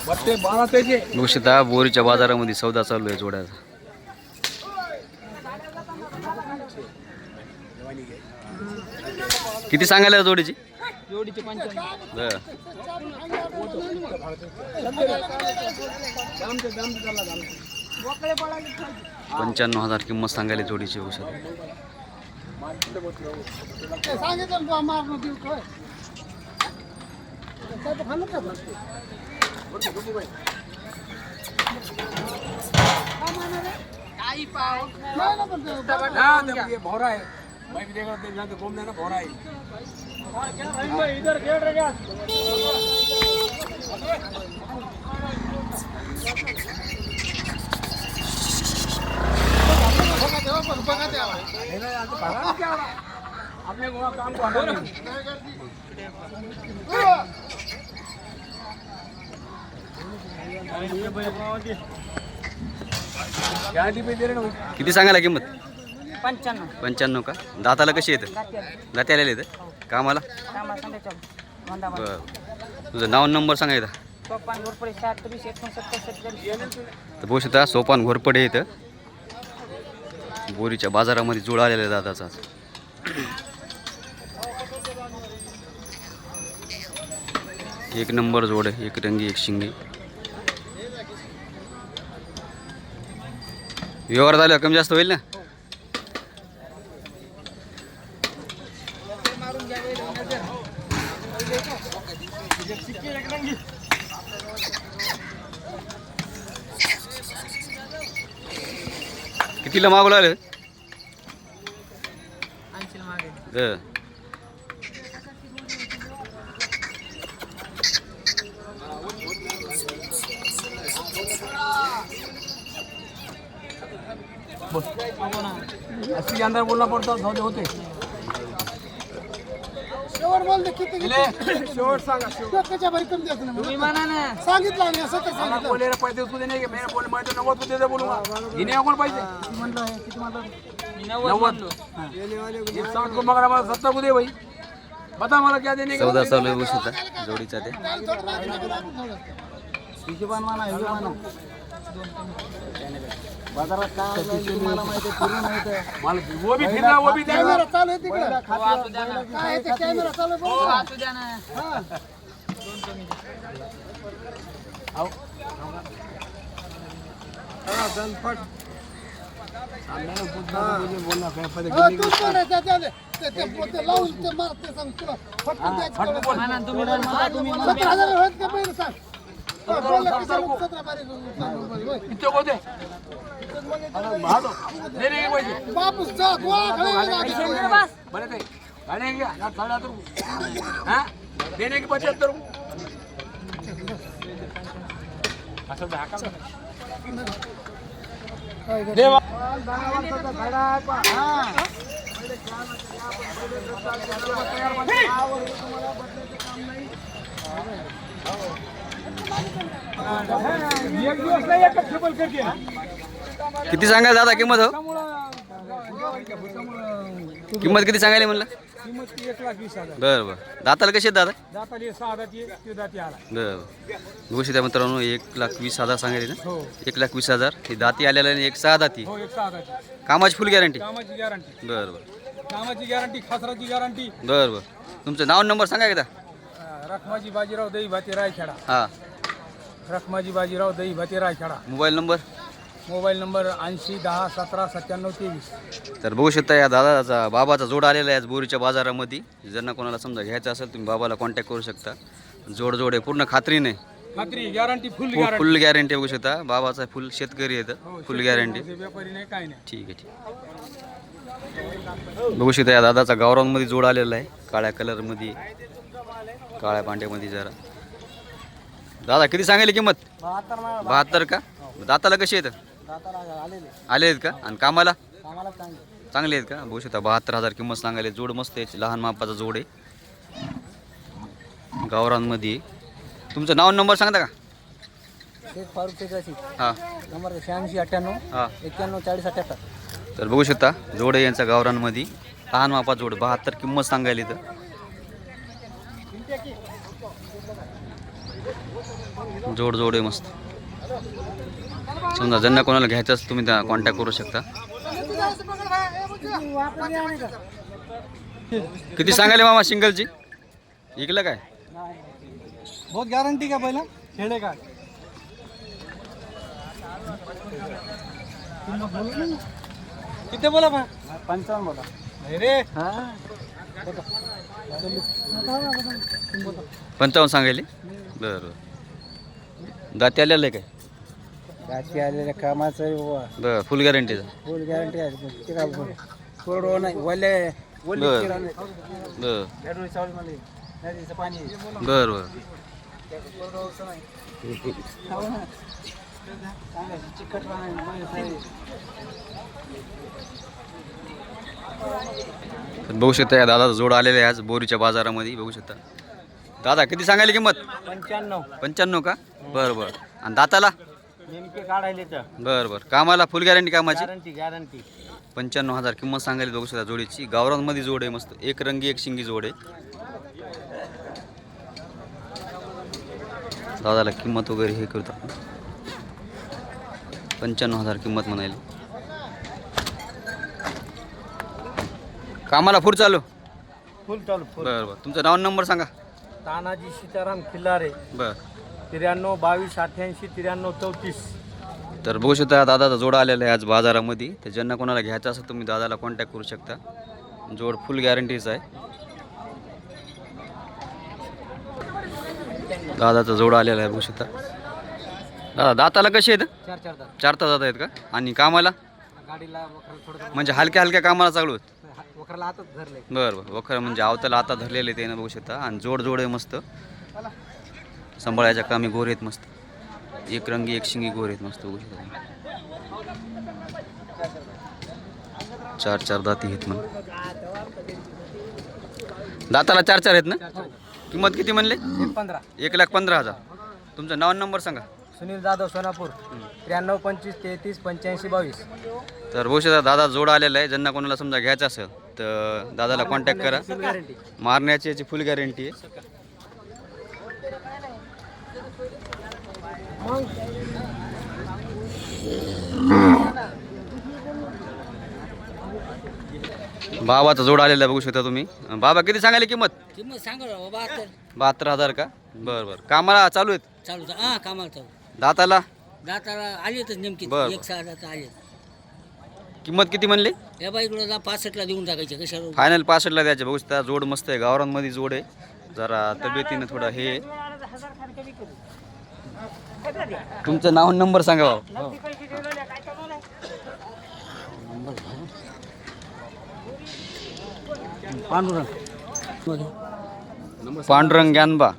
बघू बोरीच्या बाजारामध्ये सौदा चालू आहे जोड्याचा. किती सांगायला जोडीची? जोडीचे 55. 95,000 किंमत सांगायला जोडीची. औषध भोरा है मैं भी देख रहा था घूमने ना भोरा है इधर खेल रहे क्या अपने काम को किती सांगायला किंमत? 95. 95 का? दाताला कशी येतं? दाते आलेले येतं कामाला? बरं. तुझं नाव नंबर सांगायचा? सोपान घोरपडे 36 तर बघू शकता सोपान घोरपडे येतं बोरीच्या बाजारामध्ये जुळ आलेला आहे दादाचा. एक नंबर जोड आहे, एक रंगी एक शिंगी. व्यवहार झाला कमी जास्त होईल ना? कितीला मागू लागले? 80 मागे. अस्सी अंदर बोलना पड़ता सौदे होते शेवट बोल दे किती शेवट सांगा शेवट त्याच्या भरी कमी द्यायचं ना तुम्ही म्हणा ना. सांगितलं आम्ही असं तर सांगितलं बोले पैसे उसको देने के मैंने बोले मैं तो 90 दे दे बोलूंगा गिने कौन पैसे म्हणलं आहे किती म्हणलं 90. ये 60 को मगर हमारा 70 को दे भाई बता मला क्या देने का सौदा चालू आहे बघू शकता जोडीचा ते. हिशोबान म्हणा हिशोबान बाजारात काय मला माहिती पूर्ण माहिती आहे माल वो भी फिरना वो भी देना कॅमेरा चालू आहे तिकडे वाचू द्या ना. काय आहे ते कॅमेरा चालू आहे बघ. वाचू द्या ना. बोलना तू कोण आहे ते लावून ते मार ते सांग तुला फटकन द्यायचं म्हणा तुम्ही म्हणा. तुम्ही 17,000 होत का पहिले सांग 17 बारीक इतने को दे भादो देने के पैसे वापस जा दुआ खड़े बस. बने थे गाने क्या यार 7,500 हां देने के 75 असं धाका देवा किती सांगायला दादा किंमत? हो किंमत किती सांगायला म्हणलं? किंमत 1,20,000 बरं बरं. दाताला कशी आहेत दादा? दाताले 6 दाती ते दाती आला बरं बघू शकता मित्रांनो 1,20,000 सांगायले ना? हो 1,20,000 ही दाती आलेला आणि एक 6 दाती. हो 1 6 दाती कामाची फुल गॅरंटी? कामाची गॅरंटी बरं बरं कामाची गॅरंटी खासराची गॅरंटी बरं बरं. तुमचं नाव नंबर सांगा एकदा. रखमाजी बाजीराव दही भाती रायखेडा हां रखमाजी बाजीराव दही भाती Raikheda mobile number. Mobile number 80 10 17 97 23. तर बघू शकता या दादाचा बाबाचा जोड आलेला आहे आज बोरीच्या बाजारामध्ये. जर ना कोणाला समजा घ्यायचं असेल तुम्ही बाबाला कॉन्टॅक्ट करू शकता. जोड आहे पूर्ण खात्री नाही खात्री गॅरंटी फुल गॅरंटी फुल गॅरंटी बघू शकता. बाबाचा फुल शेतकरी येतं फुल गॅरंटी. व्यापारी नाही काय नाही ठीक आहे ठीक. बघू शकता या दादाचा गावरांमध्ये जोड आलेला आहे काळ्या कलरमध्ये काळ्या पांढ्यामध्ये जरा. दादा किती सांगायला किंमत? 72 का? दाताला कशी येतं? आले आहेत का? आणि कामाला चांगले आहेत का? बघू शकता 72,000 किंमत सांगायला. जोड मस्त आहे लहान मापाचा जोड आहे गावरांमध्ये. तुमचं नाव नंबर सांगता का? शेख फारुख शेखाची हां नंबर 86 98 हां 91 40 78. तर बघू शकता जोड आहे यांचा गावरांमध्ये लहान मापा जोड. 72 किंमत सांगायला इथं. जोड जोड आहे मस्त. समजा ज्यांना कोणाला घ्यायचं असेल तुम्ही त्या कॉन्टॅक्ट करू शकता. किती सांगायले मामा सिंगलची इकलं काय? बहुत गॅरंटी का पहिला खेळे का किती बोला 55 बोला रे. 55 सांगायले. बरं दाती आलेलं आहे काय? रात्री आलेल्या कामाचं बरं फुल गॅरंटीचं. फुल गॅरंटी आहे. कोरडो नाही वले बरं बरं पाणी बरं बरं. बघू शकता या दादा जोड आलेले आहे आज बोरीच्या बाजारामध्ये. बघू शकता. दादा किती सांगायली किंमत? 95 का? बरं बरं. आणि दाताला? नेमके काढायले तर बरं बरं. कामाला फुल गॅरंटी कामाची? गॅरंटी 95,000 किंमत सांगायली. बघू शकता जोडीची. गावरांमध्ये जोड आहे मस्त. एक रंगी एक शिंगी जोड आहे. दादाला किंमत वगैरे हे करतो. 95,000 किंमत म्हणाली. कामाला फुल चालू? फुल चालू बरं बरं. तुमचं नाव नंबर सांगा. तानाजी सीताराम खिल्लारे बरं. 93 22 88 93 34. तर बघू शकता दादाचा जोड आलेला आहे आज बाजारामध्ये. तर ज्यांना कोणाला घ्यायचं असेल तुम्ही दादाला कॉन्टॅक्ट करू शकता. जोड फुल गॅरंटीचा आहे. दादाचा जोड आलेला आहे बघू शकता. दादा दाताला कसे आहेत? 4 दात आहेत का? आणि कामाला गाडीला थोडं म्हणजे हलक्या हलक्या कामाला चालू आहेत? वखरला आताच धरले. बरं बरं. वखर म्हणजे आवताला आता धरलेले ते बघू शकता. आणि जोड जोड आहे मस्त. सांभाळायच्या कामी गोर आहेत मस्त. एक रंगी एक शिंगी गोर आहेत मस्त बघू शकता. 4 दाती आहेत म्हणून. दाताला 4 आहेत ना? किंमत किती म्हणले? 1,15,000. तुमचं नाव नंबर सांगा. सुनील जाधव सोनापूर 93 25 33 85 22. तर बघू शकता दादा जोड आलेला आहे. ज्यांना कोणाला समजा घ्यायचं असेल तर दादाला कॉन्टॅक्ट करा. मारण्याची याची फुल गॅरंटी आहे. बाबाचा जोड आलेला आहे बघू शकता तुम्ही. बाबा किती सांगायला किंमत? सांगा 72,000 का? बरं बरं. कामाला चालू आहेत? चालू हा कामाला चालू. दाताला? दाताला आलेतच नेमकी बरं. 1 सालाचं आले. किंमत किती म्हणली? या बाईकडे 65ला देऊन टाकायचे कशावर. फायनल 65ला द्यायचे. बघू शकता जोड मस्त आहे. गावरांमध्ये जोड आहे. जरा तब्येतीनं थोडं हे आहे. तुमचं नाव नंबर सांगा बाबा. पांडुरंग ज्ञानबा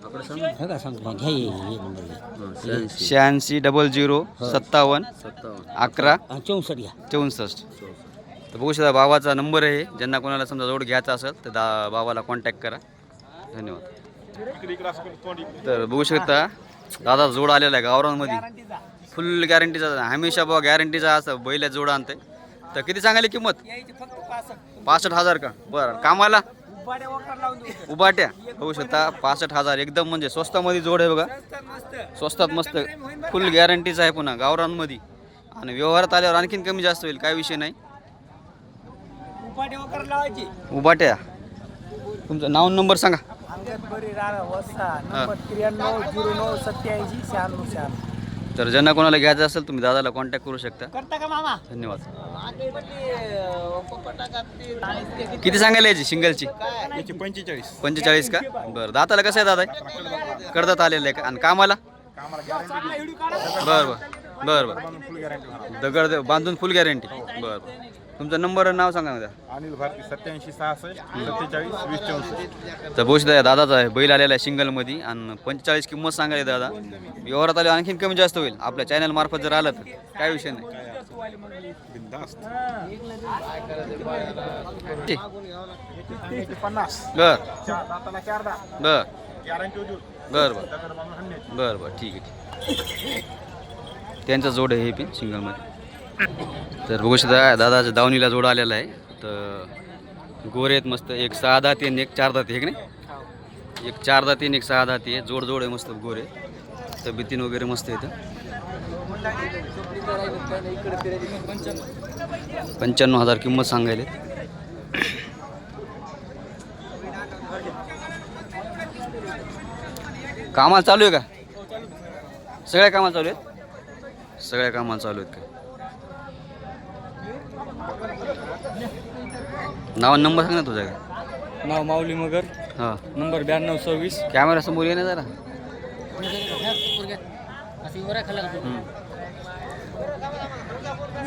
86 00 57 11 64. तर बघू शकता बाबाचा नंबर आहे. ज्यांना कोणाला समजा जोड घ्यायचा असेल तर बाबाला कॉन्टॅक्ट करा. धन्यवाद. तर बघू शकता दादा जोड आलेला आहे गावरांमध्ये. फुल गॅरंटीचा हमेशा बाबा गॅरंटीचा असं बैल जोड आणते. तर किती सांगायला किंमत? 65,000 का? बरं. कामाला? उबाट्या बघू शकता 65,000 एकदम म्हणजे स्वस्तामध्ये जोड आहे बघा. स्वस्तात मस्त फुल गॅरंटीचा आहे पुन्हा गावरांमध्ये. आणि व्यवहारात आल्यावर आणखीन कमी जास्त होईल काय विषय नाही. उबाट्या. तुमचं नाव नंबर सांगा. 93 तर ज्यांना कोणाला घ्यायचं असेल तुम्ही दादाला कॉन्टॅक्ट करू शकता. करता का मामा? धन्यवाद. किती सांगायला याची सिंगलची? 45 का? बरं. दाताला कसं आहे दादा? करदात आलेलं आहे का? आणि कामाला? बरं बरं बरं बरं. दगड बांधून फुल गॅरंटी. बरं बरं. तुमचा नंबर नाव सांगा मला. अनिल भारती 87 66 47 20 64. तर बोश दादाचा आहे बैल आलेला आहे सिंगलमध्ये. आणि 45 किंमत सांगायला दादा. व्यवहारात आले आणखीन कमी जास्त होईल. आपल्या चॅनल मार्फत जर आलं तर काय विषय नाही. ठीक. 50 बर दाताला 4 दा बर गॅरंटी देऊ. बर बर बर ठीक आहे. त्यांचा जोड आहे हे पण सिंगलमध्ये. तर बघू शकता दादाच्या दावणीला जोड आलेला आहे. तर गोरे आहेत मस्त. एक 6 दात आणि एक 4 दात आहे की नाही? एक 4 दाती आणि एक 6 दाती आहे. जोड आहे मस्त गोरे. तब्येतीन वगैरे मस्त येतं. 95,000 किंमत सांगायले. कामाला चालू आहे का? सगळ्या कामाला चालू आहेत. सगळ्या कामाला चालू आहेत का? नाव नंबर सांग ना तुझा का? नाव माऊली मगर, हां, नंबर 9226. कॅमेरा समोर ये ना जरा.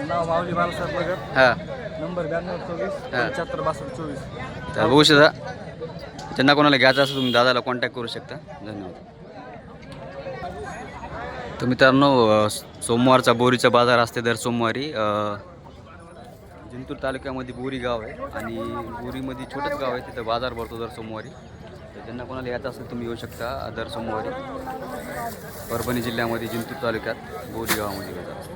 नाव माऊली बाळासाहेब मगर, हां, नंबर 9226 हा. 756224. तर बघू शकता. ज्यांना कोणाला घ्यायचं असेल तुम्ही दादाला कॉन्टॅक्ट करू शकता. धन्यवाद. तर मित्रांनो, सोमवारचा बोरीचा बाजार असते दर सोमवारी. जिंतूर तालुक्यामध्ये बोरी गाव आहे आणि बोरीमध्ये छोटंच गाव आहे. तिथं बाजार भरतो दर सोमवारी. तर ज्यांना कोणाला यायचं असेल तुम्ही येऊ शकता दर सोमवारी. परभणी जिल्ह्यामध्ये जिंतूर तालुक्यात बोरी गावामध्ये बाजार असतो.